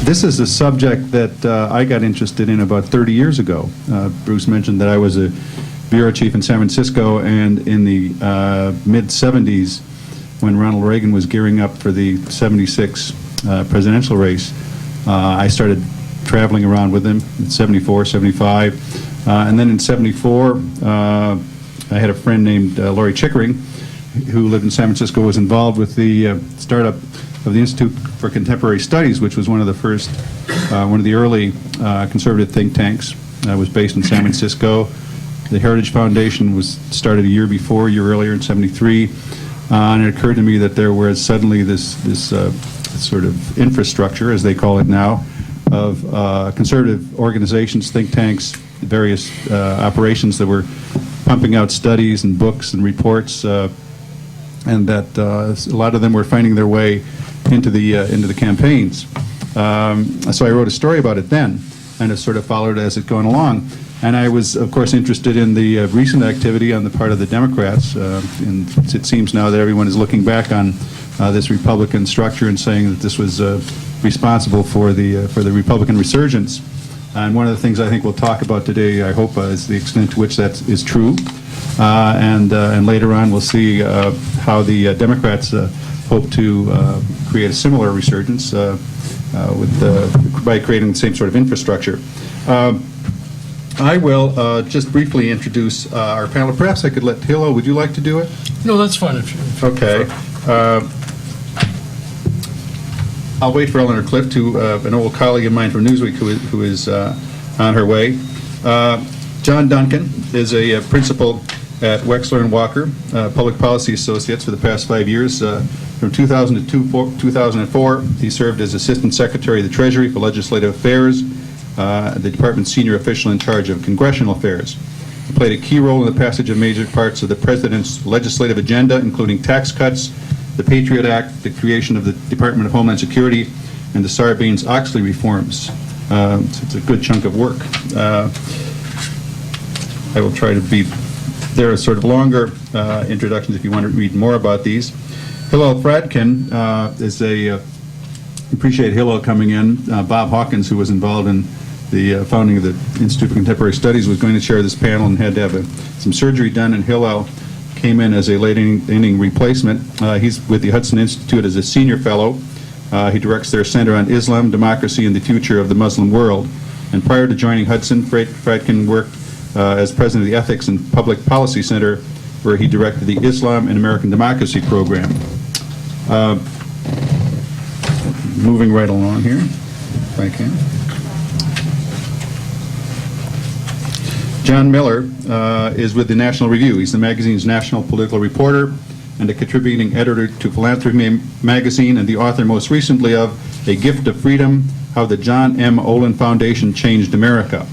This is a subject that I got interested in about 30 years ago. Bruce mentioned that I was a bureau chief in San Francisco, and in the mid-'70s, when Ronald Reagan was gearing up for the '76 presidential race, I started traveling around with him in '74, '75, and then in '74, I had a friend named Laurie Chickering, who lived in San Francisco, was involved with the startup of the Institute for Contemporary Studies, which was one of the early conservative think tanks. Was based in San Francisco. The Heritage Foundation was started a year earlier in '73, and it occurred to me that there was suddenly this sort of infrastructure, as they call it now, of conservative organizations, think tanks, various operations that were pumping out studies and books and reports, and that a lot of them were finding their way into the campaigns. So I wrote a story about it then, and it sort of followed as it gone along. And I was, of course, interested in the recent activity on the part of the Democrats. And it seems now that everyone is looking back on this Republican structure and saying that this was responsible for the Republican resurgence. And one of the things I think we'll talk about today, I hope, is the extent to which that is true. And later on, we'll see how the Democrats hope to create a similar resurgence by creating the same sort of infrastructure. I will just briefly introduce our panel. Perhaps I could let Hilo, would you like to do it? No, that's fine. If you okay. I'll wait for Eleanor Clift, an old colleague of mine from Newsweek, who is on her way. John Duncan is a principal at Wexler and Walker, Public Policy Associates, for the past 5 years. From 2000 to 2004, he served as Assistant Secretary of the Treasury for Legislative Affairs, the department's senior official in charge of congressional affairs. He played a key role in the passage of major parts of the President's legislative agenda, including tax cuts, the Patriot Act, the creation of the Department of Homeland Security, and the Sarbanes-Oxley reforms. So it's a good chunk of work. I will try to be there are sort of longer introductions if you want to read more about these. Hillel Fradkin is appreciate Hillel coming in. Bob Hawkins, who was involved in the founding of the Institute for Contemporary Studies, was going to chair this panel and had to have some surgery done, and Hillel came in as a late inning replacement. He's with the Hudson Institute as a senior fellow. He directs their Center on Islam, Democracy, and the Future of the Muslim World. And prior to joining Hudson, Fradkin worked as president of the Ethics and Public Policy Center, where he directed the Islam and American Democracy program. Moving right along here, if I can. John Miller is with the National Review. He's the magazine's national political reporter and a contributing editor to Philanthropy magazine, and the author most recently of A Gift of Freedom, How the John M. Olin Foundation Changed America.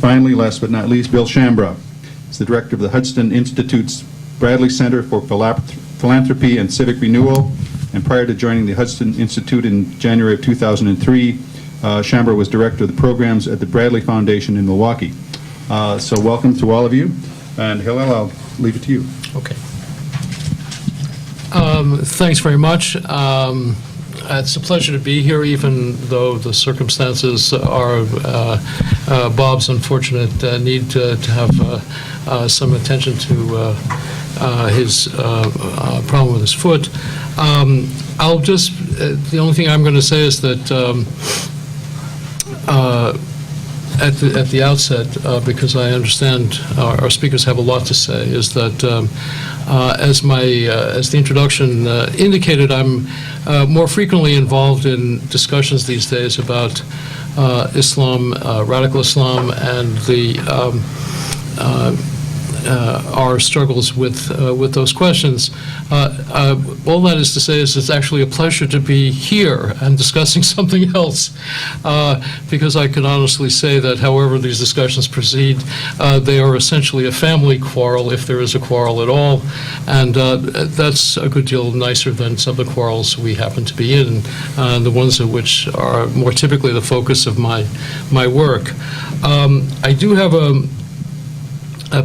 Finally, last but not least, Bill Shambra is the director of the Hudson Institute's Bradley Center for Philanthropy and Civic Renewal, and prior to joining the Hudson Institute in January of 2003, Shambra was director of the programs at the Bradley Foundation in Milwaukee. So welcome to all of you, and Hillel, I'll leave it to you. Okay. Thanks very much. It's a pleasure to be here, even though the circumstances are Bob's unfortunate need to have some attention to his problem with his foot. I'll just, the only thing I'm going to say is that at the outset, because I understand our speakers have a lot to say, is that as the introduction indicated, I'm more frequently involved in discussions these days about Islam, radical Islam, and the our struggles with those questions. All that is to say is it's actually a pleasure to be here and discussing something else, because I can honestly say that however these discussions proceed, they are essentially a family quarrel, if there is a quarrel at all, and that's a good deal nicer than some of the quarrels we happen to be in, the ones of which are more typically the focus of my work. I do have a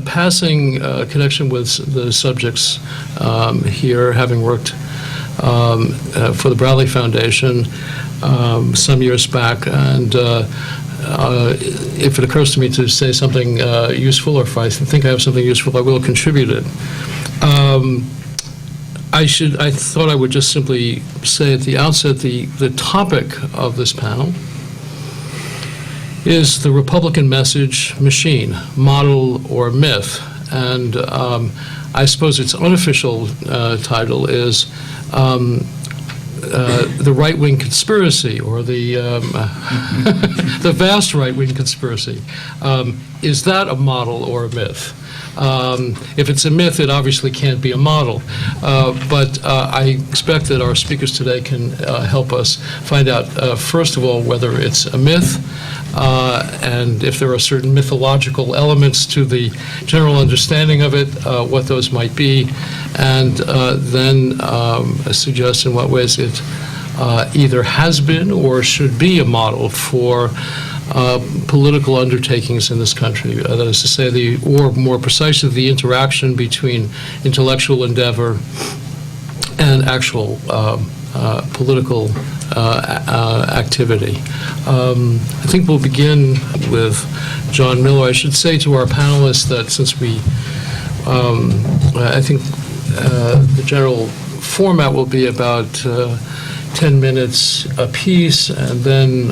passing connection with the subjects here, having worked for the Bradley Foundation some years back, and if it occurs to me to say something useful, or if I think I have something useful, I will contribute it. I thought I would just simply say at the outset the topic of this panel is the Republican message machine, model or myth. And I suppose its unofficial title is the right-wing conspiracy, or the the vast right-wing conspiracy. Is that a model or a myth? If it's a myth, it obviously can't be a model. But I expect that our speakers today can help us find out, first of all, whether it's a myth, and if there are certain mythological elements to the general understanding of it, what those might be, and then suggest in what ways it either has been or should be a model for political undertakings in this country. That is to say, or more precisely, the interaction between intellectual endeavor and actual political activity. I think we'll begin with John Miller. I should say to our panelists that since we, I think the general format will be about 10 minutes apiece, and then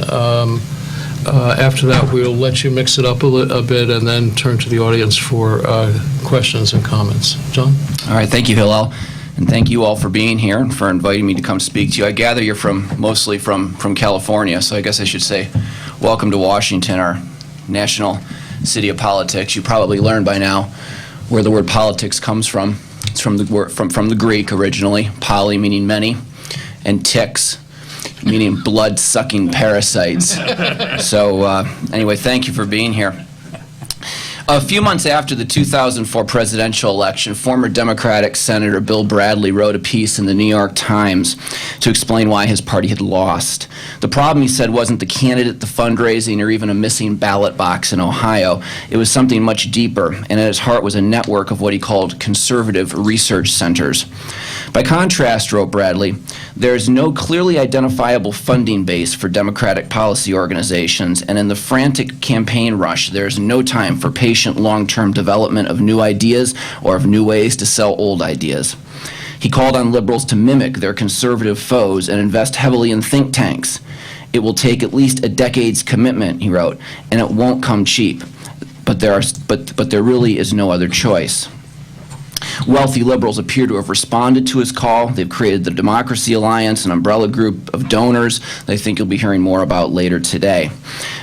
after that, we'll let you mix it up a bit and then turn to the audience for questions and comments. John? All right, thank you, Hillel, and thank you all for being here and for inviting me to come speak to you. I gather you're mostly from California, so I guess I should say welcome to Washington, our national city of politics. You probably learned by now where the word politics comes from. It's from the word from the Greek originally, poly meaning many, and ticks meaning blood-sucking parasites. So anyway, thank you for being here. A few months after the 2004 presidential election, former Democratic Senator Bill Bradley wrote a piece in the New York Times to explain why his party had lost. The problem, he said, wasn't the candidate, the fundraising, or even a missing ballot box in Ohio. It was something much deeper, and at its heart was a network of what he called conservative research centers. By contrast, wrote Bradley, there is no clearly identifiable funding base for Democratic policy organizations, and in the frantic campaign rush, there is no time for patient long-term development of new ideas or of new ways to sell old ideas. He called on liberals to mimic their conservative foes and invest heavily in think tanks. It will take at least a decade's commitment, he wrote, and it won't come cheap. But there really is no other choice. Wealthy liberals appear to have responded to his call. They've created the Democracy Alliance, an umbrella group of donors that I think you'll be hearing more about later today.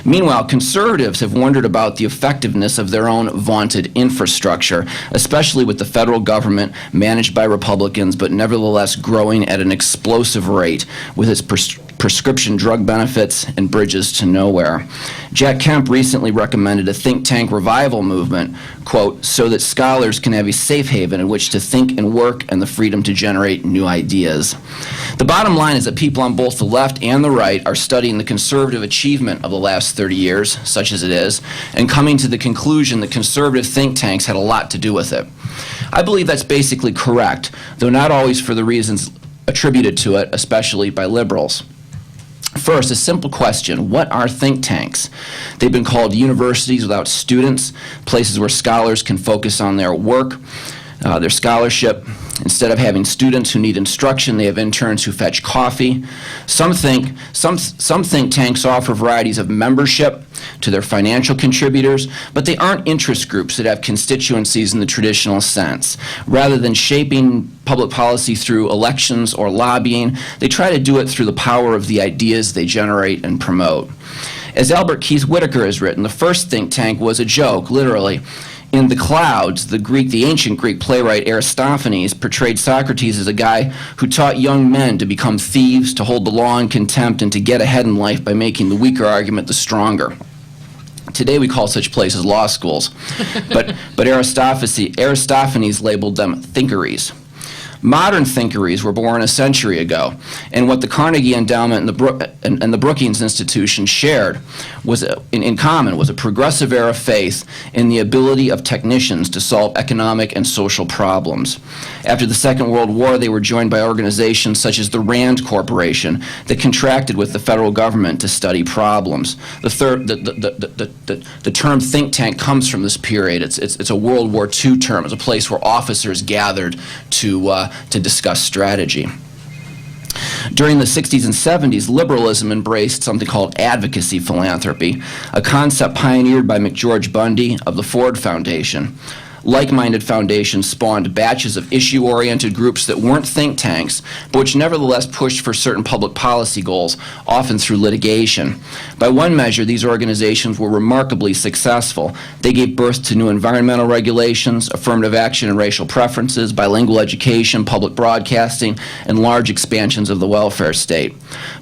Meanwhile, conservatives have wondered about the effectiveness of their own vaunted infrastructure, especially with the federal government managed by Republicans, but nevertheless growing at an explosive rate with its prescription drug benefits and bridges to nowhere. Jack Kemp recently recommended a think tank revival movement, quote, so that scholars can have a safe haven in which to think and work and the freedom to generate new ideas. The bottom line is that people on both the left and the right are studying the conservative achievement of the last 30 years, such as it is, and coming to the conclusion that conservative think tanks had a lot to do with it. I believe that's basically correct, though not always for the reasons attributed to it, especially by liberals. First, a simple question: what are think tanks? They've been called universities without students, places where scholars can focus on their work, their scholarship. Instead of having students who need instruction, they have interns who fetch coffee. Some think tanks offer varieties of membership to their financial contributors, but they aren't interest groups that have constituencies in the traditional sense. Rather than shaping public policy through elections or lobbying, they try to do it through the power of the ideas they generate and promote. As Albert Keith Whitaker has written, the first think tank was a joke, literally. In The Clouds, the ancient Greek playwright Aristophanes portrayed Socrates as a guy who taught young men to become thieves, to hold the law in contempt, and to get ahead in life by making the weaker argument the stronger. Today we call such places law schools, but Aristophanes labeled them thinkeries. Modern thinkeries were born a century ago, and what the Carnegie Endowment and the Brookings Institution shared was in common was a progressive era faith in the ability of technicians to solve economic and social problems. After the Second World War, they were joined by organizations such as the Rand Corporation that contracted with the federal government to study problems. The term think tank comes from this period. It's a World War II term. It's a place where officers gathered to discuss strategy. During the 60s and 70s, liberalism embraced something called advocacy philanthropy, a concept pioneered by McGeorge Bundy of the Ford Foundation. Like-minded foundations spawned batches of issue-oriented groups that weren't think tanks, but which nevertheless pushed for certain public policy goals, often through litigation. By one measure, these organizations were remarkably successful. They gave birth to new environmental regulations, affirmative action and racial preferences, bilingual education, public broadcasting, and large expansions of the welfare state.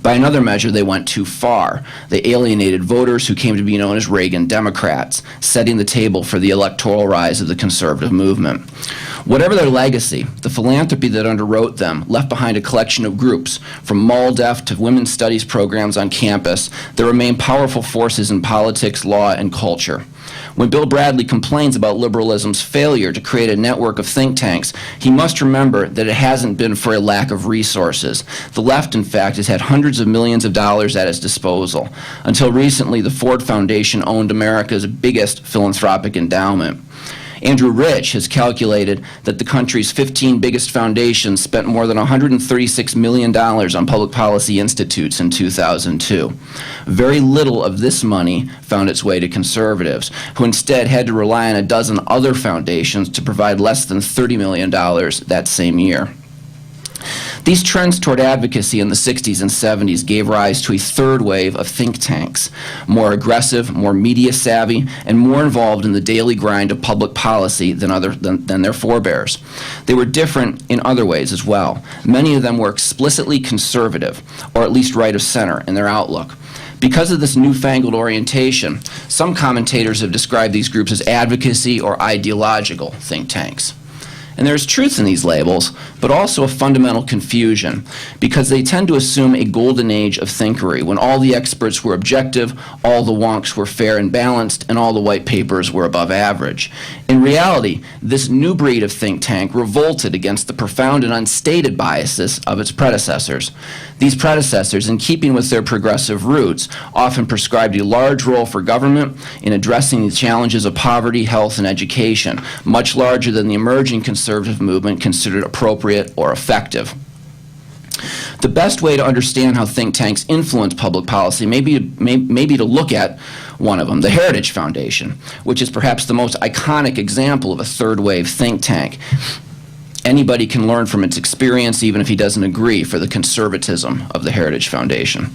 By another measure, they went too far. They alienated voters who came to be known as Reagan Democrats, setting the table for the electoral rise of the conservative movement. Whatever their legacy, the philanthropy that underwrote them left behind a collection of groups, from MALDEF to women's studies programs on campus, that remain powerful forces in politics, law, and culture. When Bill Bradley complains about liberalism's failure to create a network of think tanks, he must remember that it hasn't been for a lack of resources. The left, in fact, has had hundreds of millions of dollars at its disposal. Until recently, the Ford Foundation owned America's biggest philanthropic endowment. Andrew Rich has calculated that the country's 15 biggest foundations spent more than $136 million on public policy institutes in 2002. Very little of this money found its way to conservatives, who instead had to rely on a dozen other foundations to provide less than $30 million that same year. These trends toward advocacy in the 60s and 70s gave rise to a third wave of think tanks, more aggressive, more media savvy, and more involved in the daily grind of public policy than their forebears. They were different in other ways as well. Many of them were explicitly conservative, or at least right of center in their outlook. Because of this newfangled orientation, some commentators have described these groups as advocacy or ideological think tanks. And there's truth in these labels, but also a fundamental confusion, because they tend to assume a golden age of thinkery, when all the experts were objective, all the wonks were fair and balanced, and all the white papers were above average. In reality, this new breed of think tank revolted against the profound and unstated biases of its predecessors. These predecessors, in keeping with their progressive roots, often prescribed a large role for government in addressing the challenges of poverty, health, and education, much larger than the emerging conservative movement considered appropriate or effective. The best way to understand how think tanks influence public policy may be to look at one of them, the Heritage Foundation, which is perhaps the most iconic example of a third-wave think tank. Anybody can learn from its experience, even if he doesn't agree, for the conservatism of the Heritage Foundation.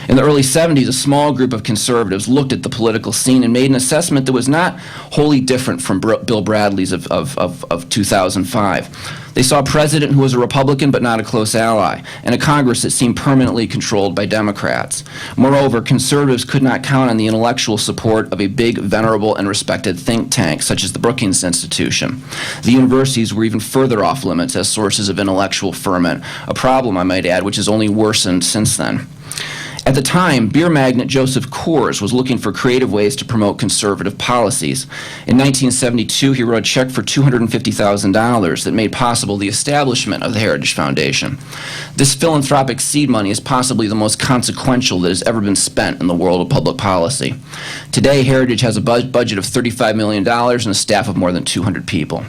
In the early 70s, a small group of conservatives looked at the political scene and made an assessment that was not wholly different from Bill Bradley's of 2005. They saw a president who was a Republican but not a close ally, and a Congress that seemed permanently controlled by Democrats. Moreover, conservatives could not count on the intellectual support of a big, venerable, and respected think tank, such as the Brookings Institution. The universities were even further off limits as sources of intellectual ferment, a problem, I might add, which has only worsened since then. At the time, beer magnate Joseph Coors was looking for creative ways to promote conservative policies. In 1972, he wrote a check for $250,000 that made possible the establishment of the Heritage Foundation. This philanthropic seed money is possibly the most consequential that has ever been spent in the world of public policy. Today, Heritage has a budget of $35 million and a staff of more than 200 people.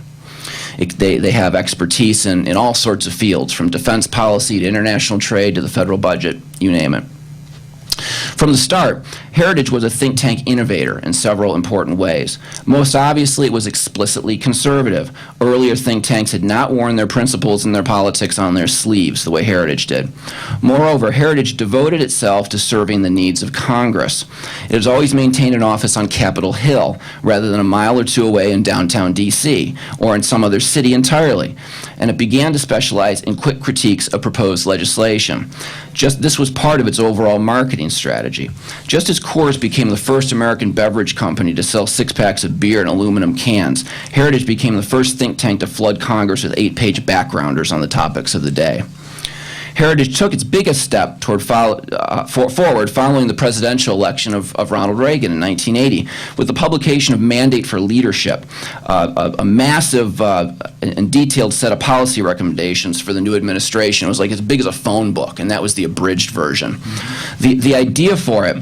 They have expertise in all sorts of fields, from defense policy to international trade to the federal budget, you name it. From the start, Heritage was a think tank innovator in several important ways. Most obviously, it was explicitly conservative. Earlier think tanks had not worn their principles and their politics on their sleeves the way Heritage did. Moreover, Heritage devoted itself to serving the needs of Congress. It has always maintained an office on Capitol Hill rather than a mile or two away in downtown D.C. or in some other city entirely, and it began to specialize in quick critiques of proposed legislation. This was part of its overall marketing strategy. Just as Coors became the first American beverage company to sell six-packs of beer in aluminum cans, Heritage became the first think tank to flood Congress with 8-page backgrounders on the topics of the day. Heritage took its biggest step forward following the presidential election of Ronald Reagan in 1980 with the publication of Mandate for Leadership, a massive and detailed set of policy recommendations for the new administration. It was like as big as a phone book, and that was the abridged version. The idea for it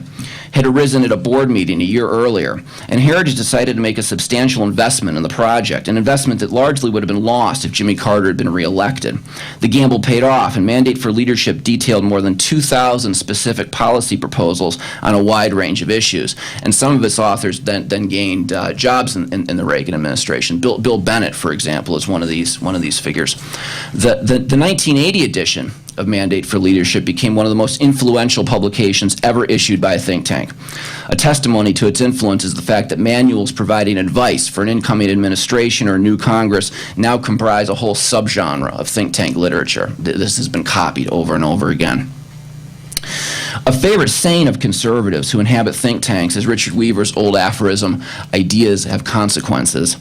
had arisen at a board meeting a year earlier, and Heritage decided to make a substantial investment in the project, an investment that largely would have been lost if Jimmy Carter had been reelected. The gamble paid off, and Mandate for Leadership detailed more than 2,000 specific policy proposals on a wide range of issues, and some of its authors then gained jobs in the Reagan administration. Bill Bennett, for example, is one of these figures. The 1980 edition of Mandate for Leadership became one of the most influential publications ever issued by a think tank. A testimony to its influence is the fact that manuals providing advice for an incoming administration or a new Congress now comprise a whole subgenre of think tank literature. This has been copied over and over again. A favorite saying of conservatives who inhabit think tanks is Richard Weaver's old aphorism, "Ideas have consequences."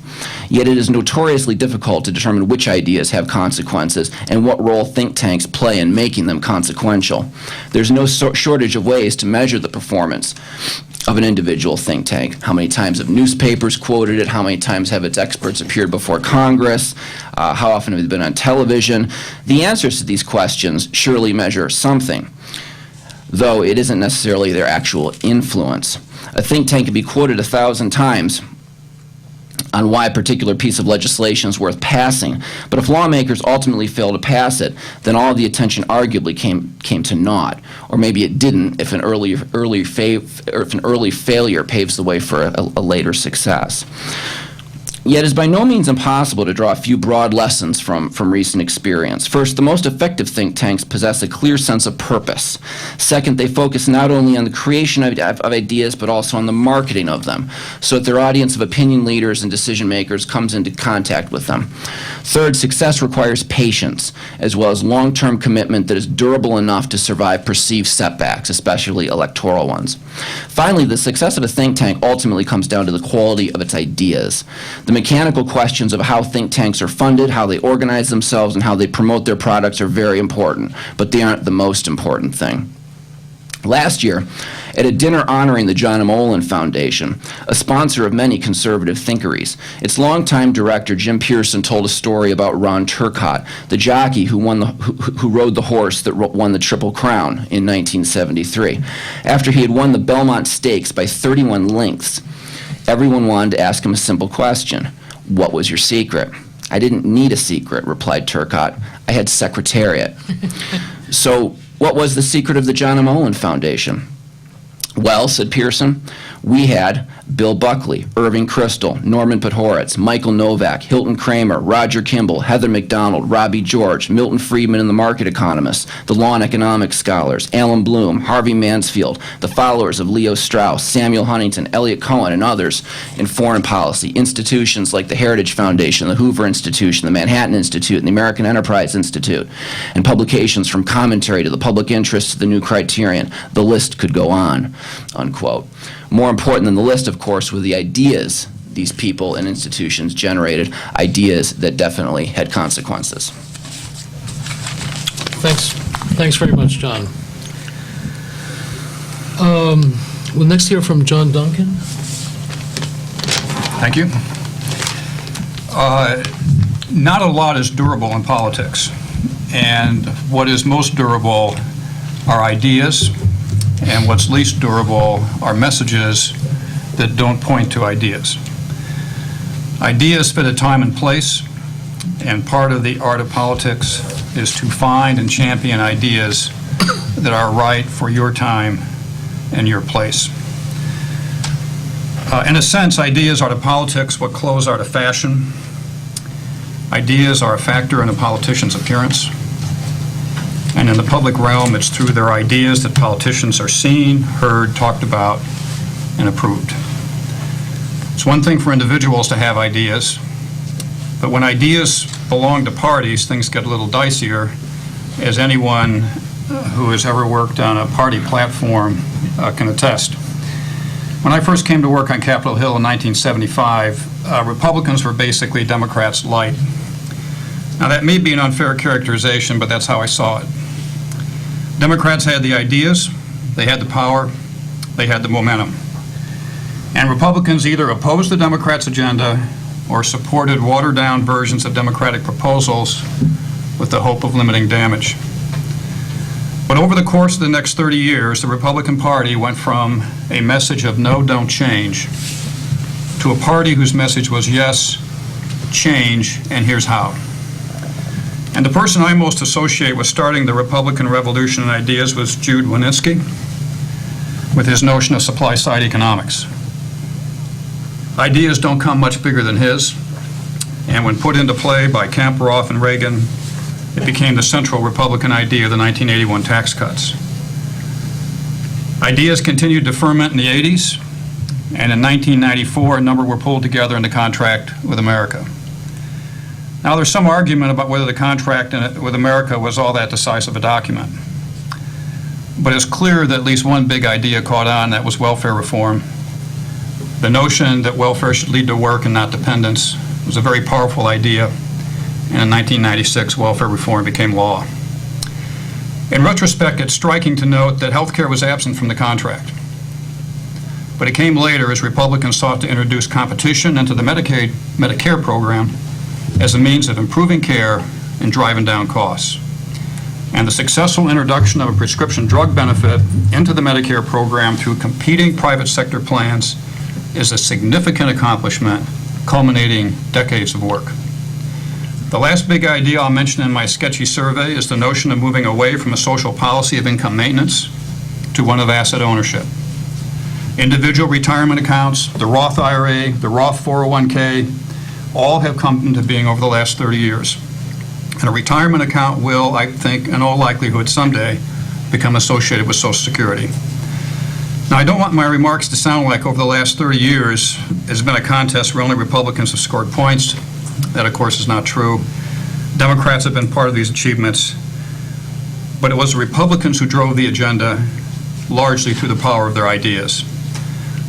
Yet it is notoriously difficult to determine which ideas have consequences and what role think tanks play in making them consequential. There's no shortage of ways to measure the performance of an individual think tank. How many times have newspapers quoted it? How many times have its experts appeared before Congress? How often have they been on television? The answers to these questions surely measure something, though it isn't necessarily their actual influence. A think tank can be quoted 1,000 times on why a particular piece of legislation is worth passing, but if lawmakers ultimately fail to pass it, then all the attention arguably came to naught, or maybe it didn't if an early failure paves the way for a later success. Yet it is by no means impossible to draw a few broad lessons from recent experience. First, the most effective think tanks possess a clear sense of purpose. Second, they focus not only on the creation of ideas, but also on the marketing of them, so that their audience of opinion leaders and decision makers comes into contact with them. Third, success requires patience, as well as long-term commitment that is durable enough to survive perceived setbacks, especially electoral ones. Finally, the success of a think tank ultimately comes down to the quality of its ideas. The mechanical questions of how think tanks are funded, how they organize themselves, and how they promote their products are very important, but they aren't the most important thing. Last year, at a dinner honoring the John M. Olin Foundation, a sponsor of many conservative thinkeries, its longtime director, Jim Pearson, told a story about Ron Turcotte, the jockey who rode the horse that won the Triple Crown in 1973. After he had won the Belmont Stakes by 31 lengths, everyone wanted to ask him a simple question. What was your secret? I didn't need a secret, replied Turcotte. I had secretariat. So what was the secret of the John M. Olin Foundation? Well, said Pearson, we had Bill Buckley, Irving Kristol, Norman Podhoretz, Michael Novak, Hilton Kramer, Roger Kimball, Heather McDonald, Robbie George, Milton Friedman and the market economists, the law and economics scholars, Alan Bloom, Harvey Mansfield, the followers of Leo Strauss, Samuel Huntington, Elliot Cohen, and others in foreign policy, institutions like the Heritage Foundation, the Hoover Institution, the Manhattan Institute, and the American Enterprise Institute, and publications from Commentary to the Public Interest to the New Criterion. The list could go on, unquote. More important than the list, of course, were the ideas these people and institutions generated, ideas that definitely had consequences. Thanks very much, John. We'll next hear from John Duncan. Thank you. Not a lot is durable in politics, and what is most durable are ideas, and what's least durable are messages that don't point to ideas. Ideas fit a time and place, and part of the art of politics is to find and champion ideas that are right for your time and your place. In a sense, ideas are to politics what clothes are to fashion. Ideas are a factor in a politician's appearance. And in the public realm, it's through their ideas that politicians are seen, heard, talked about, and approved. It's one thing for individuals to have ideas, but when ideas belong to parties, things get a little dicier, as anyone who has ever worked on a party platform can attest. When I first came to work on Capitol Hill in 1975, Republicans were basically Democrats light. Now, that may be an unfair characterization, but that's how I saw it. Democrats had the ideas, they had the power, they had the momentum. And Republicans either opposed the Democrats' agenda or supported watered-down versions of Democratic proposals with the hope of limiting damage. But over the course of the next 30 years, the Republican Party went from a message of no, don't change, to a party whose message was yes, change, and here's how. And the person I most associate with starting the Republican revolution in ideas was Jude Wanniski, with his notion of supply-side economics. Ideas don't come much bigger than his, and when put into play by Kamperoff and Reagan, it became the central Republican idea of the 1981 tax cuts. Ideas continued to ferment in the 80s, and in 1994, a number were pulled together in the contract with America. Now, there's some argument about whether the contract with America was all that decisive a document. But it's clear that at least one big idea caught on, that was welfare reform. The notion that welfare should lead to work and not dependence was a very powerful idea, and in 1996, welfare reform became law. In retrospect, it's striking to note that health care was absent from the contract. But it came later as Republicans sought to introduce competition into the Medicare program as a means of improving care and driving down costs. And the successful introduction of a prescription drug benefit into the Medicare program through competing private sector plans is a significant accomplishment, culminating decades of work. The last big idea I'll mention in my sketchy survey is the notion of moving away from a social policy of income maintenance to one of asset ownership. Individual retirement accounts, the Roth IRA, the Roth 401k, all have come into being over the last 30 years. And a retirement account will, I think, in all likelihood someday, become associated with Social Security. Now, I don't want my remarks to sound like over the last 30 years has been a contest where only Republicans have scored points. That, of course, is not true. Democrats have been part of these achievements, but it was the Republicans who drove the agenda largely through the power of their ideas.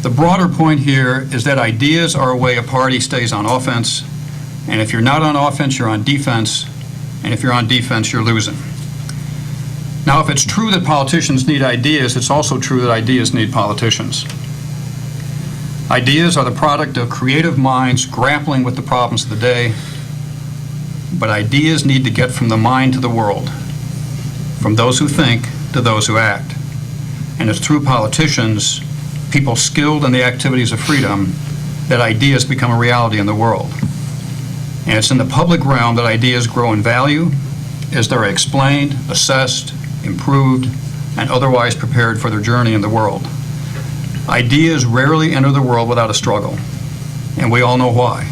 The broader point here is that ideas are a way a party stays on offense, and if you're not on offense, you're on defense, and if you're on defense, you're losing. Now, if it's true that politicians need ideas, it's also true that ideas need politicians. Ideas are the product of creative minds grappling with the problems of the day, but ideas need to get from the mind to the world, from those who think to those who act. And it's through politicians, people skilled in the activities of freedom, that ideas become a reality in the world. And it's in the public realm that ideas grow in value as they're explained, assessed, improved, and otherwise prepared for their journey in the world. Ideas rarely enter the world without a struggle, and we all know why.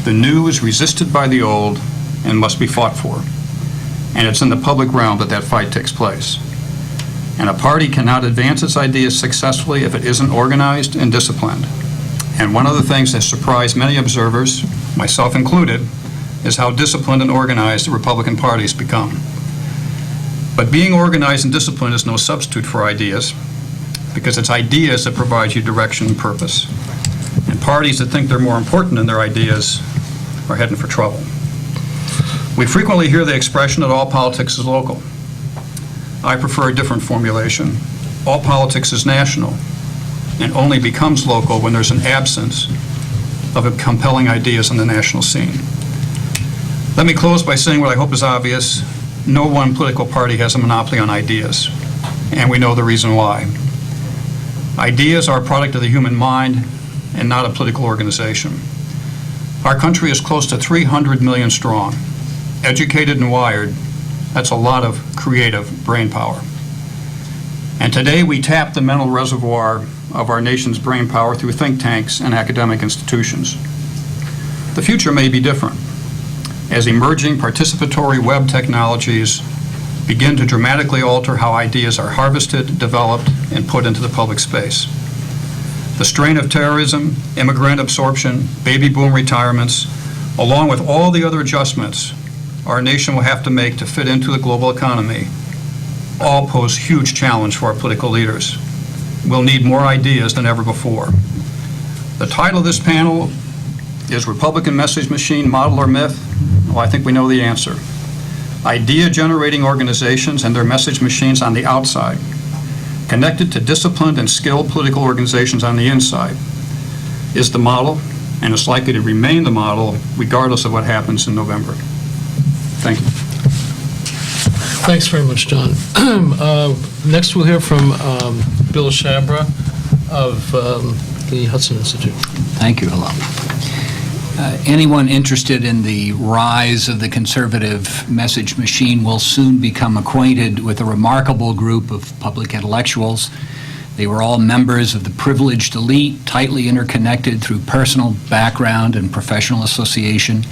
The new is resisted by the old and must be fought for. And it's in the public realm that that fight takes place. And a party cannot advance its ideas successfully if it isn't organized and disciplined. And one of the things that surprised many observers, myself included, is how disciplined and organized the Republican Party has become. But being organized and disciplined is no substitute for ideas, because it's ideas that provide you direction and purpose. And parties that think they're more important than their ideas are heading for trouble. We frequently hear the expression that all politics is local. I prefer a different formulation. All politics is national, and only becomes local when there's an absence of compelling ideas on the national scene. Let me close by saying what I hope is obvious. No one political party has a monopoly on ideas, and we know the reason why. Ideas are a product of the human mind and not a political organization. Our country is close to 300 million strong. Educated and wired, that's a lot of creative brain power. And today we tap the mental reservoir of our nation's brain power through think tanks and academic institutions. The future may be different as emerging participatory web technologies begin to dramatically alter how ideas are harvested, developed, and put into the public space. The strain of terrorism, immigrant absorption, baby boom retirements, along with all the other adjustments our nation will have to make to fit into the global economy, all pose huge challenge for our political leaders. We'll need more ideas than ever before. The title of this panel is Republican Message Machine, Model or Myth? Well, I think we know the answer. Idea-generating organizations and their message machines on the outside, connected to disciplined and skilled political organizations on the inside, is the model, and it's likely to remain the model regardless of what happens in November. Thank you. Thanks very much, John. Next, we'll hear from Bill Shambra of the Hudson Institute. Thank you, hello. Anyone interested in the rise of the conservative message machine will soon become acquainted with a remarkable group of public intellectuals. They were all members of the privileged elite, tightly interconnected through personal background and professional association.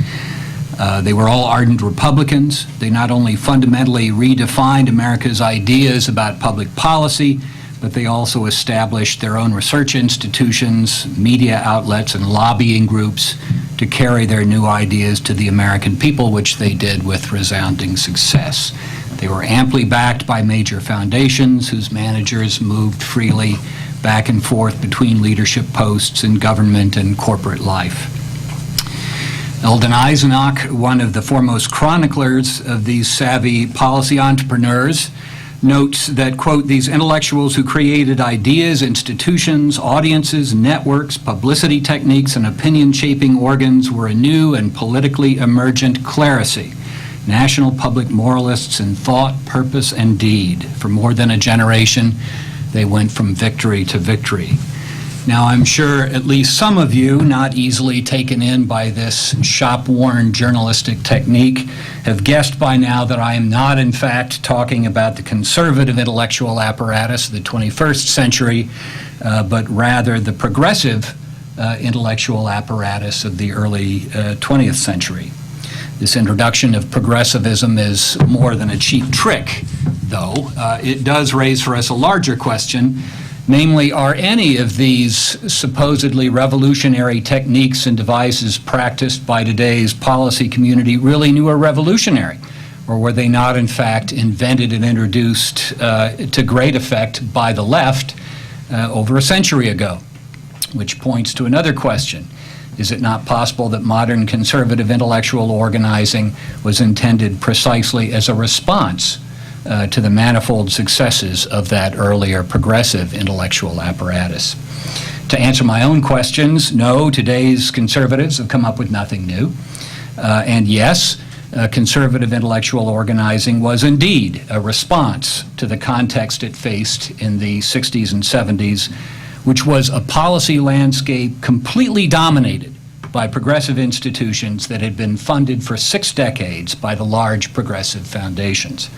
They were all ardent Republicans. They not only fundamentally redefined America's ideas about public policy, but they also established their own research institutions, media outlets, and lobbying groups to carry their new ideas to the American people, which they did with resounding success. They were amply backed by major foundations whose managers moved freely back and forth between leadership posts in government and corporate life. Eldon Eisenach, one of the foremost chroniclers of these savvy policy entrepreneurs, notes that, quote, these intellectuals who created ideas, institutions, audiences, networks, publicity techniques, and opinion-shaping organs were a new and politically emergent clerisy, national public moralists in thought, purpose, and deed. For more than a generation, they went from victory to victory. Now, I'm sure at least some of you, not easily taken in by this shop-worn journalistic technique, have guessed by now that I am not, in fact, talking about the conservative intellectual apparatus of the 21st century, but rather the progressive intellectual apparatus of the early 20th century. This introduction of progressivism is more than a cheap trick, though. It does raise for us a larger question. Namely, are any of these supposedly revolutionary techniques and devices practiced by today's policy community really new or revolutionary? Or were they not, in fact, invented and introduced to great effect by the left over a century ago? Which points to another question. Is it not possible that modern conservative intellectual organizing was intended precisely as a response to the manifold successes of that earlier progressive intellectual apparatus? To answer my own questions, no, today's conservatives have come up with nothing new. And yes, conservative intellectual organizing was indeed a response to the context it faced in the 60s and 70s, which was a policy landscape completely dominated by progressive institutions that had been funded for 6 decades by the large progressive foundations.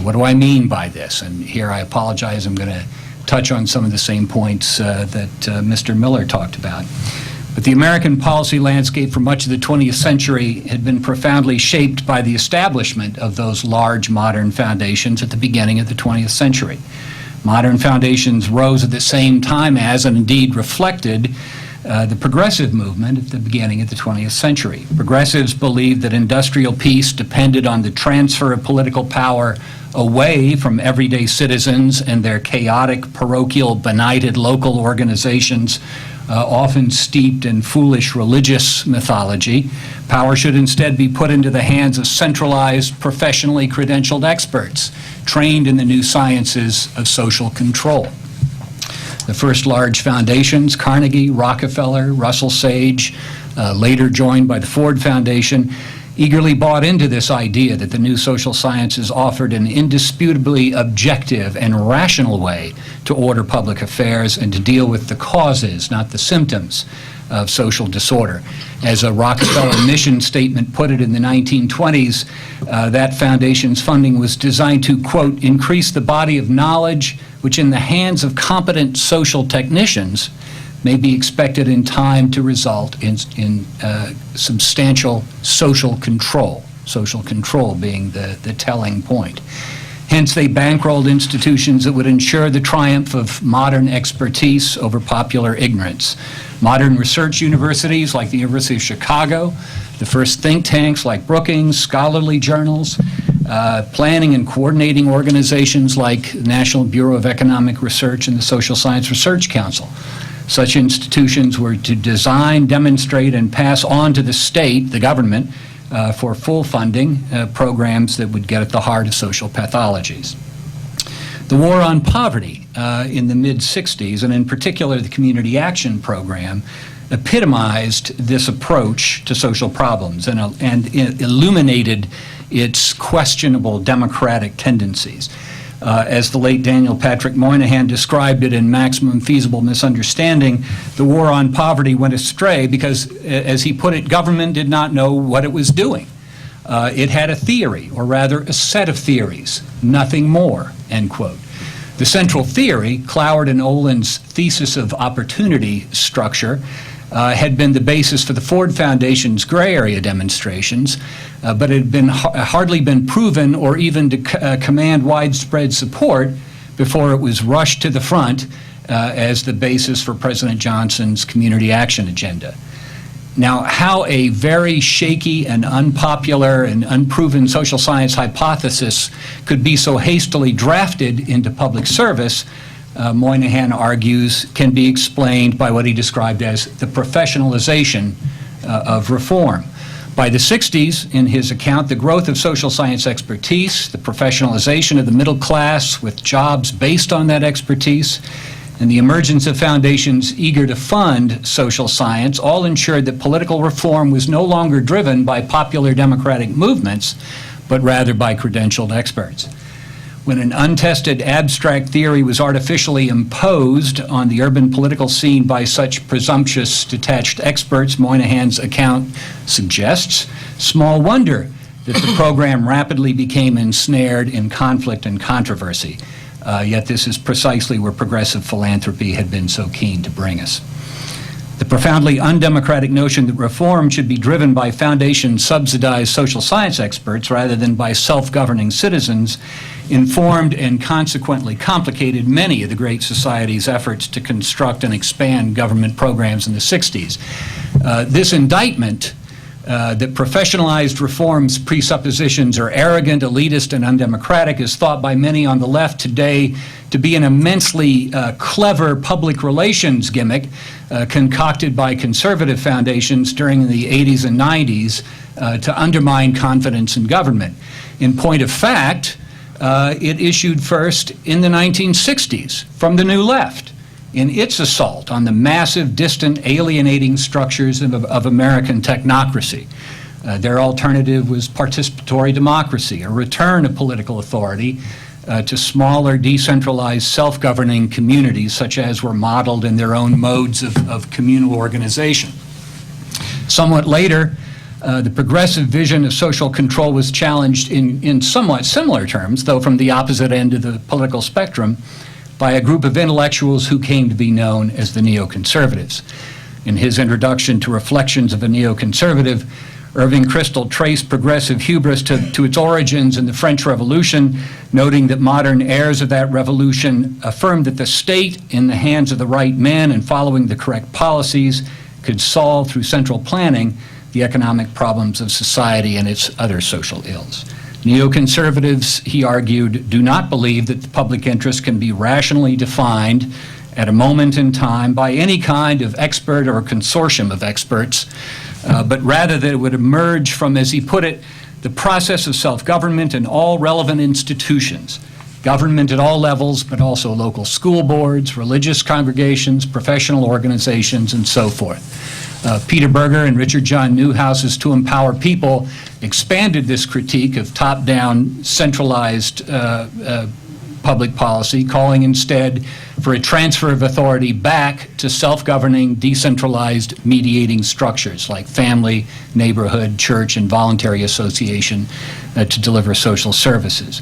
What do I mean by this? And here I apologize, I'm going to touch on some of the same points that Mr. Miller talked about. But the American policy landscape for much of the 20th century had been profoundly shaped by the establishment of those large modern foundations at the beginning of the 20th century. Modern foundations rose at the same time as, and indeed reflected, the progressive movement at the beginning of the 20th century. Progressives believed that industrial peace depended on the transfer of political power away from everyday citizens and their chaotic, parochial, benighted local organizations, often steeped in foolish religious mythology. Power should instead be put into the hands of centralized, professionally credentialed experts, trained in the new sciences of social control. The first large foundations, Carnegie, Rockefeller, Russell Sage, later joined by the Ford Foundation, eagerly bought into this idea that the new social sciences offered an indisputably objective and rational way to order public affairs and to deal with the causes, not the symptoms, of social disorder. As a Rockefeller mission statement put it in the 1920s, that foundation's funding was designed to, quote, increase the body of knowledge which in the hands of competent social technicians may be expected in time to result in substantial social control being the telling point. Hence, they bankrolled institutions that would ensure the triumph of modern expertise over popular ignorance. Modern research universities like the University of Chicago, the first think tanks like Brookings, scholarly journals, planning and coordinating organizations like the National Bureau of Economic Research and the Social Science Research Council. Such institutions were to design, demonstrate, and pass on to the state, the government, for full funding programs that would get at the heart of social pathologies. The war on poverty in the mid-'60s, and in particular the Community Action Program, epitomized this approach to social problems and illuminated its questionable democratic tendencies. As the late Daniel Patrick Moynihan described it in Maximum Feasible Misunderstanding, the war on poverty went astray because, as he put it, government did not know what it was doing. It had a theory, or rather a set of theories, nothing more, end quote. The central theory, Cloward and Olin's thesis of opportunity structure, had been the basis for the Ford Foundation's gray area demonstrations, but it had hardly been proven or even to command widespread support before it was rushed to the front as the basis for President Johnson's community action agenda. Now, how a very shaky and unpopular and unproven social science hypothesis could be so hastily drafted into public service, Moynihan argues, can be explained by what he described as the professionalization of reform. By the 60s, in his account, the growth of social science expertise, the professionalization of the middle class with jobs based on that expertise, and the emergence of foundations eager to fund social science all ensured that political reform was no longer driven by popular democratic movements, but rather by credentialed experts. When an untested abstract theory was artificially imposed on the urban political scene by such presumptuous detached experts, Moynihan's account suggests, small wonder that the program rapidly became ensnared in conflict and controversy. Yet this is precisely where progressive philanthropy had been so keen to bring us. The profoundly undemocratic notion that reform should be driven by foundation-subsidized social science experts rather than by self-governing citizens informed and consequently complicated many of the Great Society's efforts to construct and expand government programs in the 60s. This indictment that professionalized reform's presuppositions are arrogant, elitist, and undemocratic is thought by many on the left today to be an immensely clever public relations gimmick concocted by conservative foundations during the 80s and 90s to undermine confidence in government. In point of fact, it issued first in the 1960s from the New Left in its assault on the massive, distant, alienating structures of American technocracy. Their alternative was participatory democracy, a return of political authority to smaller, decentralized, self-governing communities such as were modeled in their own modes of communal organization. Somewhat later, the progressive vision of social control was challenged in somewhat similar terms, though from the opposite end of the political spectrum, by a group of intellectuals who came to be known as the neoconservatives. In his introduction to Reflections of a Neoconservative, Irving Kristol traced progressive hubris to its origins in the French Revolution, noting that modern heirs of that revolution affirmed that the state, in the hands of the right men and following the correct policies, could solve through central planning the economic problems of society and its other social ills. Neoconservatives, he argued, do not believe that the public interest can be rationally defined at a moment in time by any kind of expert or consortium of experts, but rather that it would emerge from, as he put it, the process of self-government in all relevant institutions, government at all levels, but also local school boards, religious congregations, professional organizations, and so forth. Peter Berger and Richard John Newhouse's To Empower People expanded this critique of top-down, centralized public policy, calling instead for a transfer of authority back to self-governing, decentralized mediating structures like family, neighborhood, church, and voluntary association to deliver social services.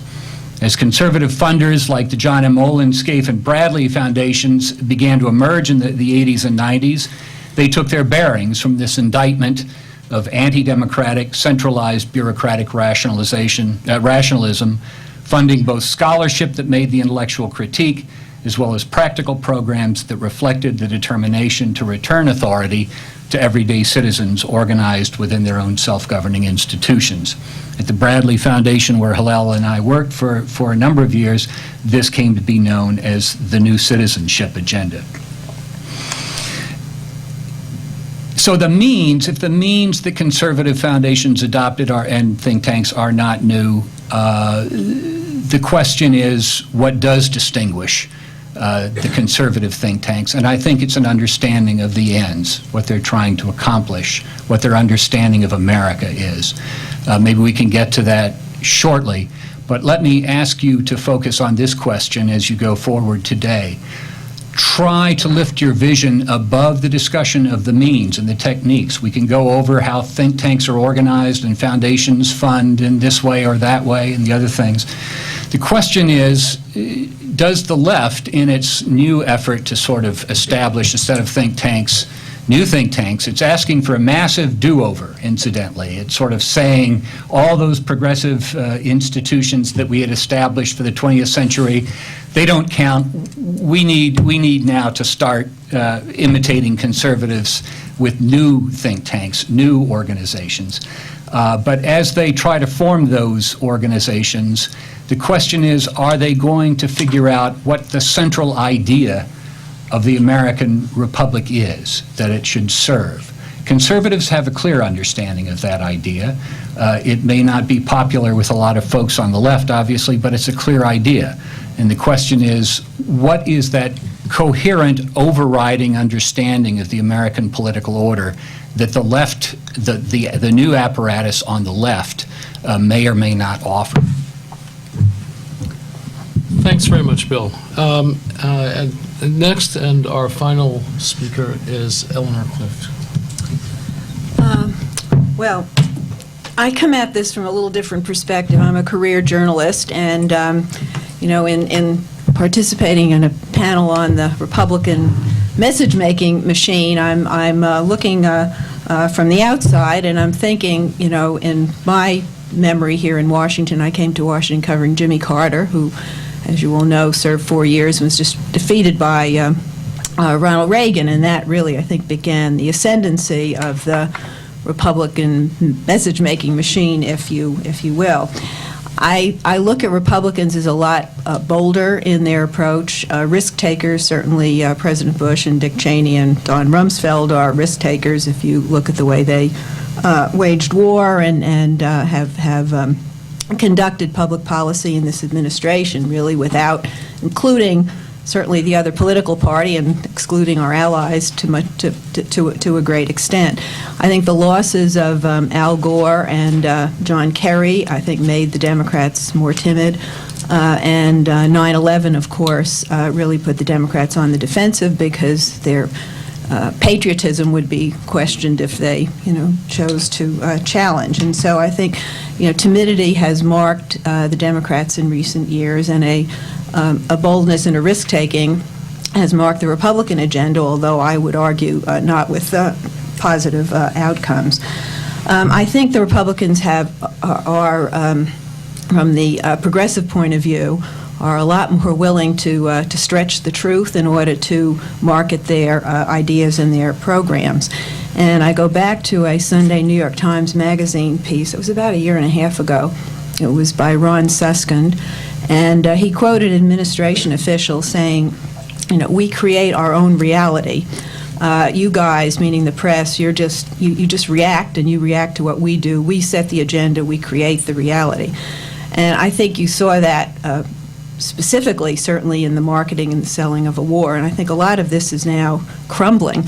As conservative funders like the John M. Olin, Scaife, and Bradley foundations began to emerge in the 80s and 90s, they took their bearings from this indictment of anti-democratic, centralized bureaucratic rationalism, funding both scholarship that made the intellectual critique, as well as practical programs that reflected the determination to return authority to everyday citizens organized within their own self-governing institutions. At the Bradley Foundation, where Hillel and I worked for a number of years, this came to be known as the New Citizenship Agenda. So if the means that conservative foundations adopted and think tanks are not new, the question is, what does distinguish the conservative think tanks? And I think it's an understanding of the ends, what they're trying to accomplish, what their understanding of America is. Maybe we can get to that shortly, but let me ask you to focus on this question as you go forward today. Try to lift your vision above the discussion of the means and the techniques. We can go over how think tanks are organized and foundations fund in this way or that way and the other things. The question is, does the left, in its new effort to sort of establish a set of think tanks, new think tanks, it's asking for a massive do-over, incidentally. It's sort of saying all those progressive institutions that we had established for the 20th century, they don't count. We need now to start imitating conservatives with new think tanks, new organizations. But as they try to form those organizations, the question is, are they going to figure out what the central idea of the American Republic is, that it should serve? Conservatives have a clear understanding of that idea. It may not be popular with a lot of folks on the left, obviously, but it's a clear idea. And the question is, what is that coherent, overriding understanding of the American political order that the left, the new apparatus on the left, may or may not offer? Thanks very much, Bill. And next, and our final speaker is Eleanor Clift. Well, I come at this from a little different perspective. I'm a career journalist, and in participating in a panel on the Republican message-making machine, I'm looking from the outside, and I'm thinking, in my memory here in Washington, I came to Washington covering Jimmy Carter, who, as you all know, served 4 years and was just defeated by Ronald Reagan, and that really, I think, began the ascendancy of the Republican message-making machine, if you will. I look at Republicans as a lot bolder in their approach. Risk takers, certainly President Bush and Dick Cheney and Don Rumsfeld are risk takers. If you look at the way they waged war and have conducted public policy in this administration, really without including certainly the other political party and excluding our allies to a great extent. I think the losses of Al Gore and John Kerry, I think, made the Democrats more timid. And 9/11, of course, really put the Democrats on the defensive because their patriotism would be questioned if they, chose to challenge. And so I think, timidity has marked the Democrats in recent years, and a boldness and a risk-taking has marked the Republican agenda, although I would argue not with positive outcomes. I think the Republicans are from the progressive point of view, are a lot more willing to stretch the truth in order to market their ideas and their programs. And I go back to a Sunday New York Times Magazine piece. It was about a year and a half ago. It was by Ron Suskind, and he quoted administration officials saying, we create our own reality. You guys, meaning the press, you just react, and you react to what we do. We set the agenda. We create the reality. And I think you saw that specifically, certainly in the marketing and the selling of a war. And I think a lot of this is now crumbling.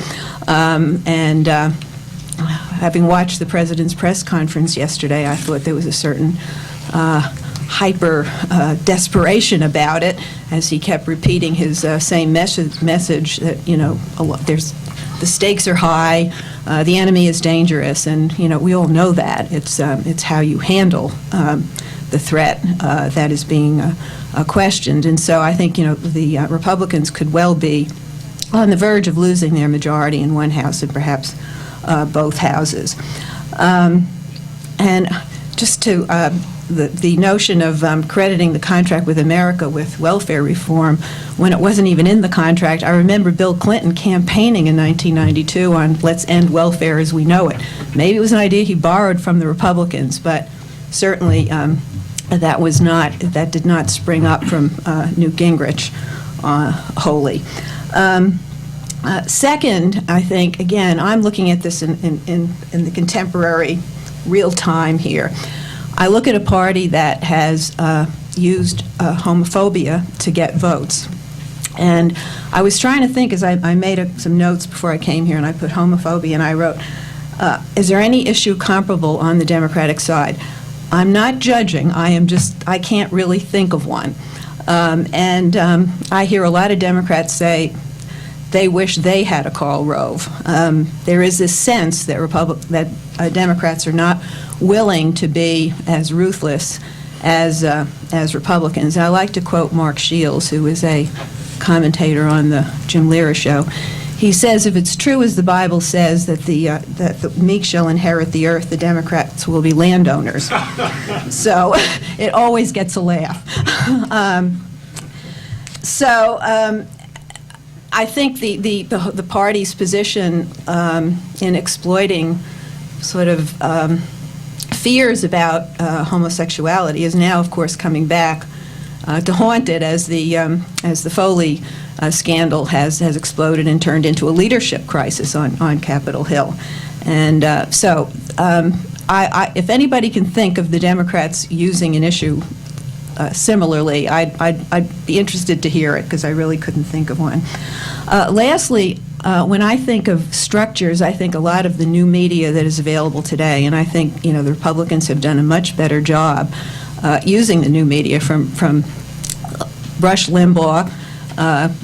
Having watched the president's press conference yesterday, I thought there was a certain hyper desperation about it, as he kept repeating his same message that, the stakes are high, the enemy is dangerous, and, we all know that. It's how you handle the threat that is being questioned. And so I think, the Republicans could well be on the verge of losing their majority in one house and perhaps both houses. And just to the notion of crediting the contract with America with welfare reform when it wasn't even in the contract, I remember Bill Clinton campaigning in 1992 on let's end welfare as we know it. Maybe it was an idea he borrowed from the Republicans, but certainly that did not spring up from Newt Gingrich wholly. Second, I think, again, I'm looking at this in the contemporary real time here. I look at a party that has used homophobia to get votes. And I was trying to think, as I made some notes before I came here, and I put homophobia, and I wrote, is there any issue comparable on the Democratic side? I'm not judging. I can't really think of one. I hear a lot of Democrats say they wish they had a Karl Rove. There is this sense that Democrats are not willing to be as ruthless as Republicans. And I like to quote Mark Shields, who is a commentator on the Jim Lehrer show. He says, if it's true as the Bible says that the meek shall inherit the earth, the Democrats will be landowners. So it always gets a laugh. I think the party's position in exploiting sort of fears about homosexuality is now, of course, coming back to haunt it as the Foley scandal has exploded and turned into a leadership crisis on Capitol Hill. And if anybody can think of the Democrats using an issue similarly, I'd be interested to hear it, because I really couldn't think of one. Lastly, when I think of structures, I think a lot of the new media that is available today, and I think the Republicans have done a much better job using the new media. From Rush Limbaugh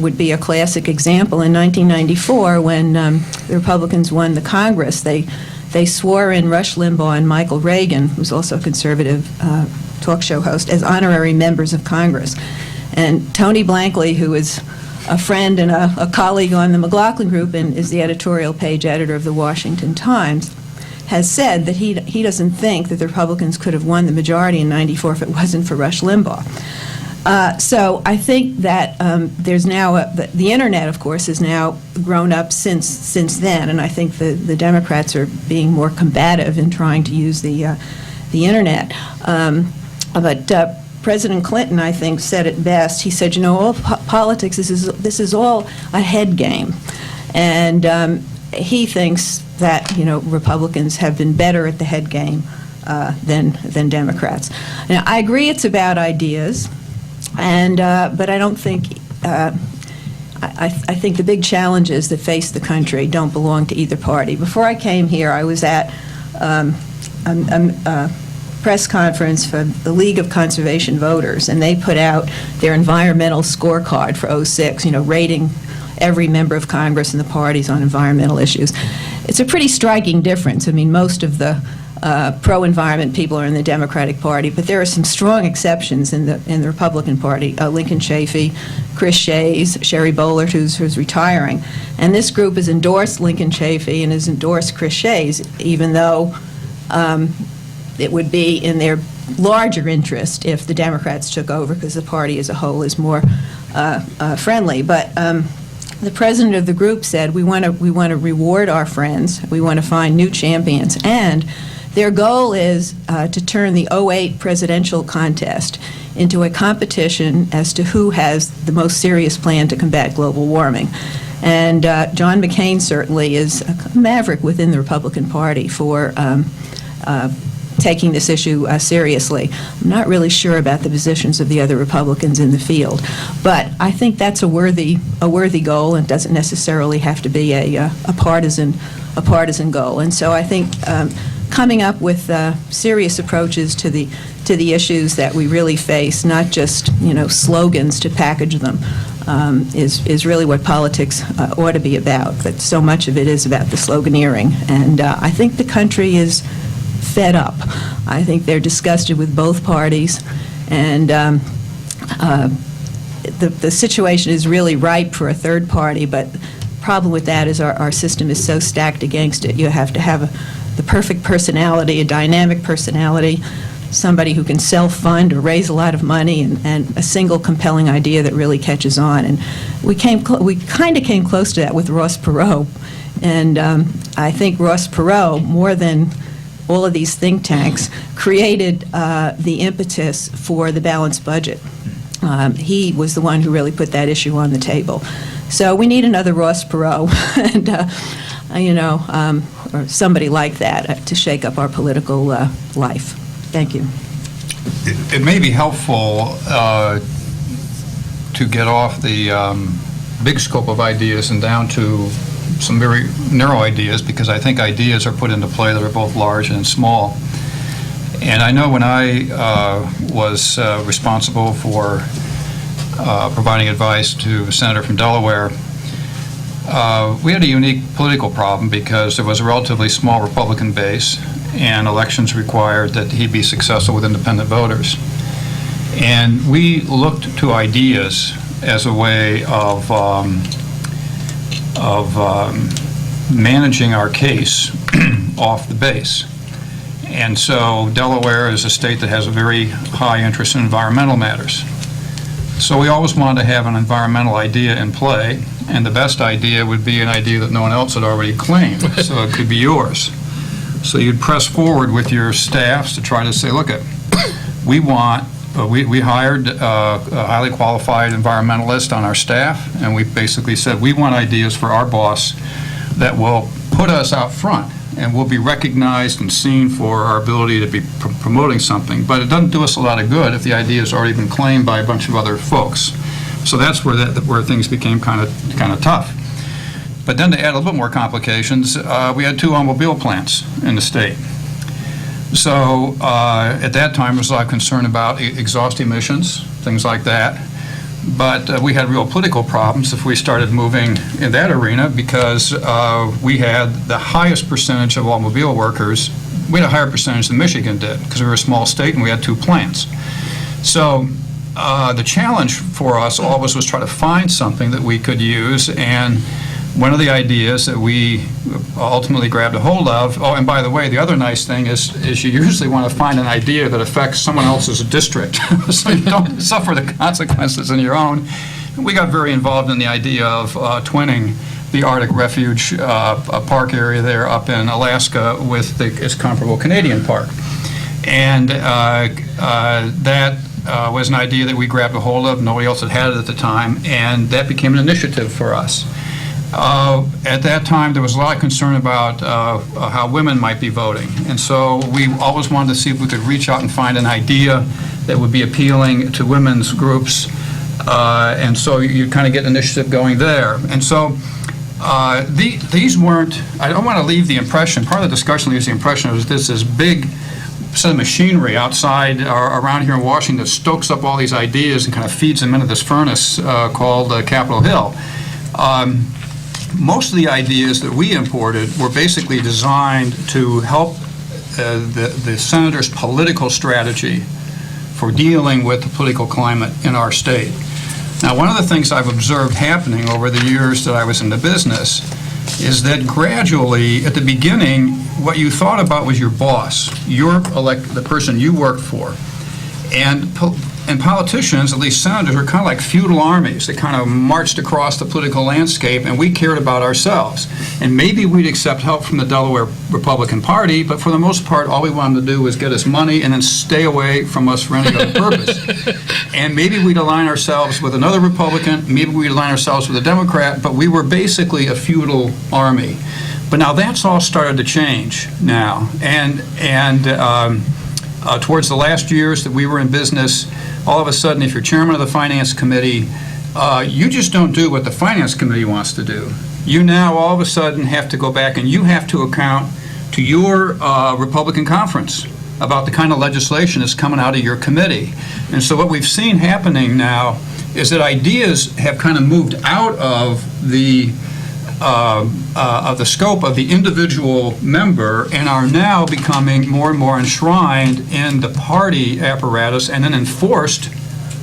would be a classic example. In 1994, when the Republicans won the Congress, they swore in Rush Limbaugh and Michael Reagan, who's also a conservative talk show host, as honorary members of Congress. And Tony Blankley, who is a friend and a colleague on the McLaughlin Group and is the editorial page editor of the Washington Times, has said that he doesn't think that the Republicans could have won the majority in '94 if it wasn't for Rush Limbaugh. So I think that there's now the internet, of course, has now grown up since then, and I think the Democrats are being more combative in trying to use the internet. But President Clinton, I think, said it best. He said, all politics, this is all a head game. And he thinks that, Republicans have been better at the head game than Democrats. Now, I agree it's about ideas, but I don't think, I think the big challenges that face the country don't belong to either party. Before I came here, I was at a press conference for the League of Conservation Voters, and they put out their environmental scorecard for '06, rating every member of Congress and the parties on environmental issues. It's a pretty striking difference. I mean, most of the pro-environment people are in the Democratic Party, but there are some strong exceptions in the Republican Party. Lincoln Chafee, Chris Shays, Sherry Boehlert, who's retiring. And this group has endorsed Lincoln Chafee and has endorsed Chris Shays, even though it would be in their larger interest if the Democrats took over, because the party as a whole is more friendly. But the president of the group said, we want to reward our friends, we want to find new champions, and their goal is to turn the '08 presidential contest into a competition as to who has the most serious plan to combat global warming. And John McCain certainly is a maverick within the Republican Party for taking this issue seriously. I'm not really sure about the positions of the other Republicans in the field, but I think that's a worthy goal, and doesn't necessarily have to be a partisan goal. And so I think coming up with serious approaches to the issues that we really face, not just, slogans to package them, is really what politics ought to be about. But so much of it is about the sloganeering. And I think the country is fed up. I think they're disgusted with both parties. And the situation is really ripe for a third party, but the problem with that is our system is so stacked against it. You have to have the perfect personality, a dynamic personality, somebody who can self-fund or raise a lot of money, and a single compelling idea that really catches on. And we kind of came close to that with Ross Perot. And I think Ross Perot, more than all of these think tanks, created the impetus for the balanced budget. He was the one who really put that issue on the table. So we need another Ross Perot, and or somebody like that to shake up our political life. Thank you. It may be helpful to get off the big scope of ideas and down to some very narrow ideas, because I think ideas are put into play that are both large and small. And I know when I was responsible for providing advice to a senator from Delaware, we had a unique political problem because there was a relatively small Republican base, and elections required that he be successful with independent voters. And we looked to ideas as a way of managing our case off the base. And so Delaware is a state that has a very high interest in environmental matters. So we always wanted to have an environmental idea in play, and the best idea would be an idea that no one else had already claimed, so it could be yours. So you'd press forward with your staffs to try to say, look, we hired a highly qualified environmentalist on our staff, and we basically said, we want ideas for our boss that will put us out front and will be recognized and seen for our ability to be promoting something. But it doesn't do us a lot of good if the idea has already been claimed by a bunch of other folks. So that's where things became kind of tough. But then to add a little bit more complications, we had 2 automobile plants in the state. So at that time, there was a lot of concern about exhaust emissions, things like that. But we had real political problems if we started moving in that arena, because we had the highest percentage of automobile workers. We had a higher percentage than Michigan did, because we were a small state and we had 2 plants. So the challenge for us always was try to find something that we could use. And one of the ideas that we ultimately grabbed a hold of, oh, and by the way, the other nice thing is you usually want to find an idea that affects someone else's district, so you don't suffer the consequences in your own. We got very involved in the idea of twinning the Arctic Refuge park area there up in Alaska with its comparable Canadian park. And that was an idea that we grabbed a hold of. Nobody else had it at the time, and that became an initiative for us. At that time, there was a lot of concern about how women might be voting. And so we always wanted to see if we could reach out and find an idea that would be appealing to women's groups. And so you kind of get an initiative going there. And so these weren't, I don't want to leave the impression, part of the discussion leaves the impression of this big set of machinery outside or around here in Washington that stokes up all these ideas and kind of feeds them into this furnace called Capitol Hill. Most of the ideas that we imported were basically designed to help the senator's political strategy for dealing with the political climate in our state. Now, one of the things I've observed happening over the years that I was in the business is that gradually, at the beginning, what you thought about was your boss, the person you worked for. And politicians, at least senators, are kind of like feudal armies that kind of marched across the political landscape, and we cared about ourselves. And maybe we'd accept help from the Delaware Republican Party, but for the most part, all we wanted to do was get us money and then stay away from us for any other purpose. And maybe we'd align ourselves with another Republican, maybe we'd align ourselves with a Democrat, but we were basically a feudal army. But now that's all started to change now. And towards the last years that we were in business, all of a sudden, if you're chairman of the Finance Committee, you just don't do what the Finance Committee wants to do. You now all of a sudden have to go back and you have to account to your Republican conference about the kind of legislation that's coming out of your committee. And so what we've seen happening now is that ideas have kind of moved out of the scope of the individual member and are now becoming more and more enshrined in the party apparatus and then enforced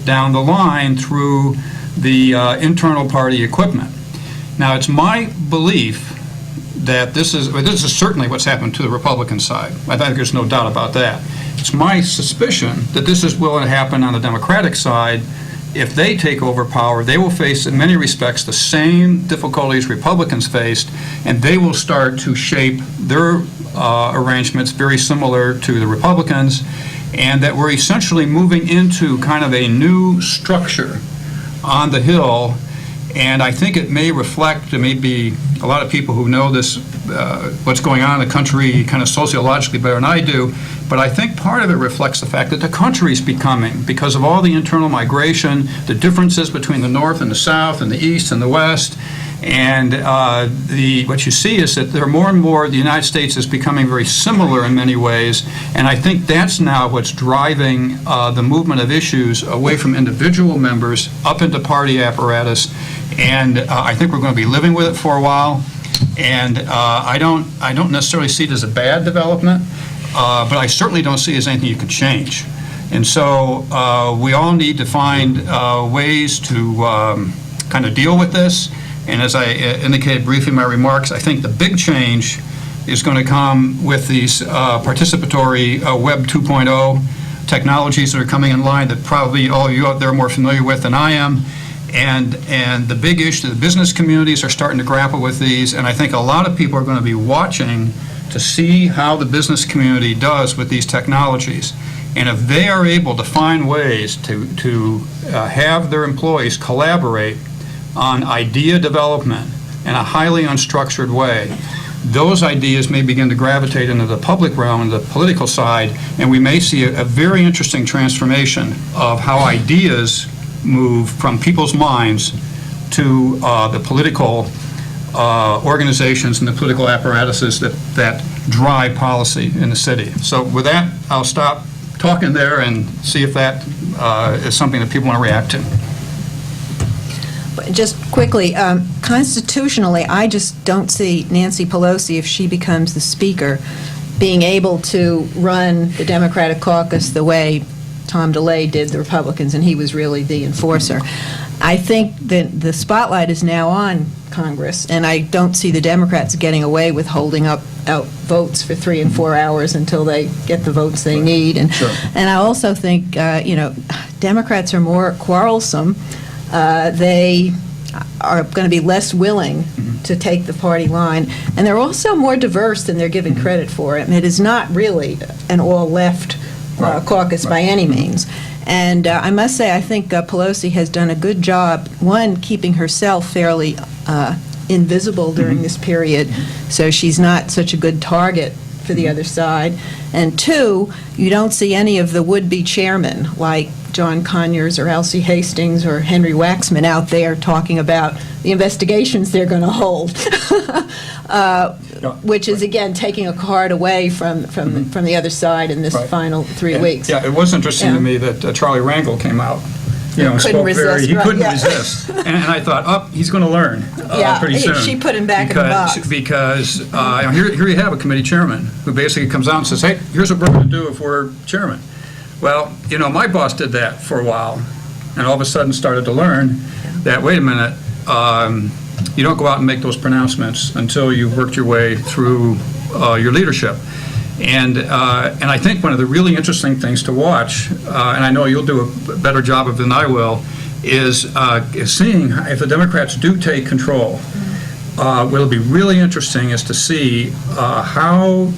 down the line through the internal party equipment. Now, it's my belief that this is certainly what's happened to the Republican side. I think there's no doubt about that. It's my suspicion that this is will happen on the Democratic side. If they take over power, they will face, in many respects, the same difficulties Republicans faced, and they will start to shape their arrangements very similar to the Republicans, and that we're essentially moving into kind of a new structure on the Hill. And I think it may reflect, there may be a lot of people who know this, what's going on in the country kind of sociologically better than I do, but I think part of it reflects the fact that the country's becoming, because of all the internal migration, the differences between the North and the South and the East and the West, and what you see is that there are more and more, the United States is becoming very similar in many ways, and I think that's now what's driving the movement of issues away from individual members up into party apparatus, and I think we're going to be living with it for a while, and I don't necessarily see it as a bad development, but I certainly don't see it as anything you can change. And so we all need to find ways to kind of deal with this. And as I indicated briefly in my remarks, I think the big change is going to come with these participatory Web 2.0 technologies that are coming in line that probably all of you out there are more familiar with than I am. And the big issue, the business communities are starting to grapple with these, and I think a lot of people are going to be watching to see how the business community does with these technologies. And if they are able to find ways to have their employees collaborate on idea development in a highly unstructured way, those ideas may begin to gravitate into the public realm and the political side, and we may see a very interesting transformation of how ideas move from people's minds to the political organizations and the political apparatuses that drive policy in the city. So with that, I'll stop talking there and see if that is something that people want to react to. Just quickly, constitutionally, I just don't see Nancy Pelosi, if she becomes the Speaker, being able to run the Democratic caucus the way Tom DeLay did the Republicans, and he was really the enforcer. I think that the spotlight is now on Congress, and I don't see the Democrats getting away with holding out votes for 3 and 4 hours until they get the votes they need. And I also think, Democrats are more quarrelsome. They are going to be less willing to take the party line, and they're also more diverse than they're given credit for. It is not really an all-left caucus by any means. And I must say, I think Pelosi has done a good job, one, keeping herself fairly invisible during this period, so she's not such a good target for the other side, and two, you don't see any of the would-be chairmen like John Conyers or Elsie Hastings or Henry Waxman out there talking about the investigations they're going to hold, which is, again, taking a card away from the other side in this final 3 weeks. Yeah, it was interesting to me that Charlie Rangel came out, and spoke he couldn't resist. And I thought, he's going to learn pretty soon. She put him back in the box. Because here you have a committee chairman who basically comes out and says, hey, here's what we're going to do if we're chairman. Well, my boss did that for a while, and all of a sudden started to learn that, wait a minute, you don't go out and make those pronouncements until you've worked your way through your leadership. And I think one of the really interesting things to watch, and I know you'll do a better job of it than I will, is seeing if the Democrats do take control. What'll be really interesting is to see how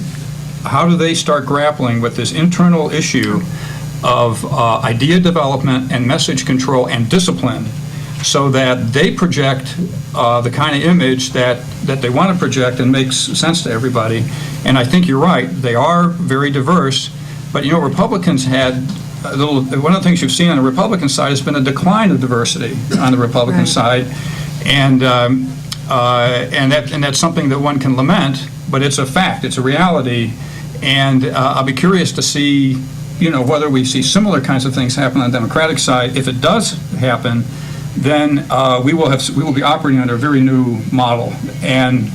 do they start grappling with this internal issue of idea development and message control and discipline, so that they project the kind of image that they want to project and makes sense to everybody. And I think you're right, they are very diverse, but Republicans had one of the things you've seen on the Republican side has been a decline of diversity on the Republican side, and that's something that one can lament, but it's a fact, it's a reality, and I'll be curious to see, whether we see similar kinds of things happen on the Democratic side. If it does happen, then we will be operating under a very new model. And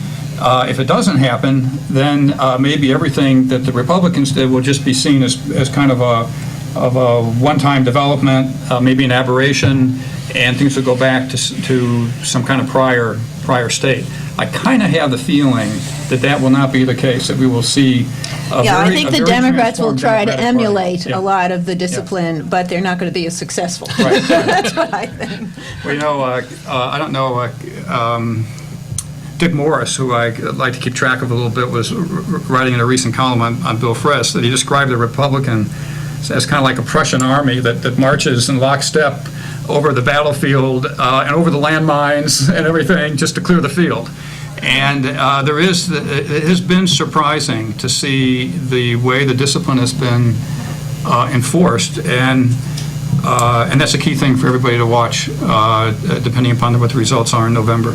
if it doesn't happen, then maybe everything that the Republicans did will just be seen as kind of a one-time development, maybe an aberration, and things will go back to some kind of prior state. I kind of have the feeling that will not be the case, that we will see I think the Democrats will try to Democratic Party. emulate Yeah. a lot of the discipline, but they're not going to be as successful. Right. That's what I think. Well, I don't know, Dick Morris, who I like to keep track of a little bit, was writing in a recent column on Bill Frist that he described the Republican as kind of like a Prussian army that marches in lockstep over the battlefield and over the landmines and everything just to clear the field. And it has been surprising to see the way the discipline has been enforced, and that's a key thing for everybody to watch, depending upon what the results are in November.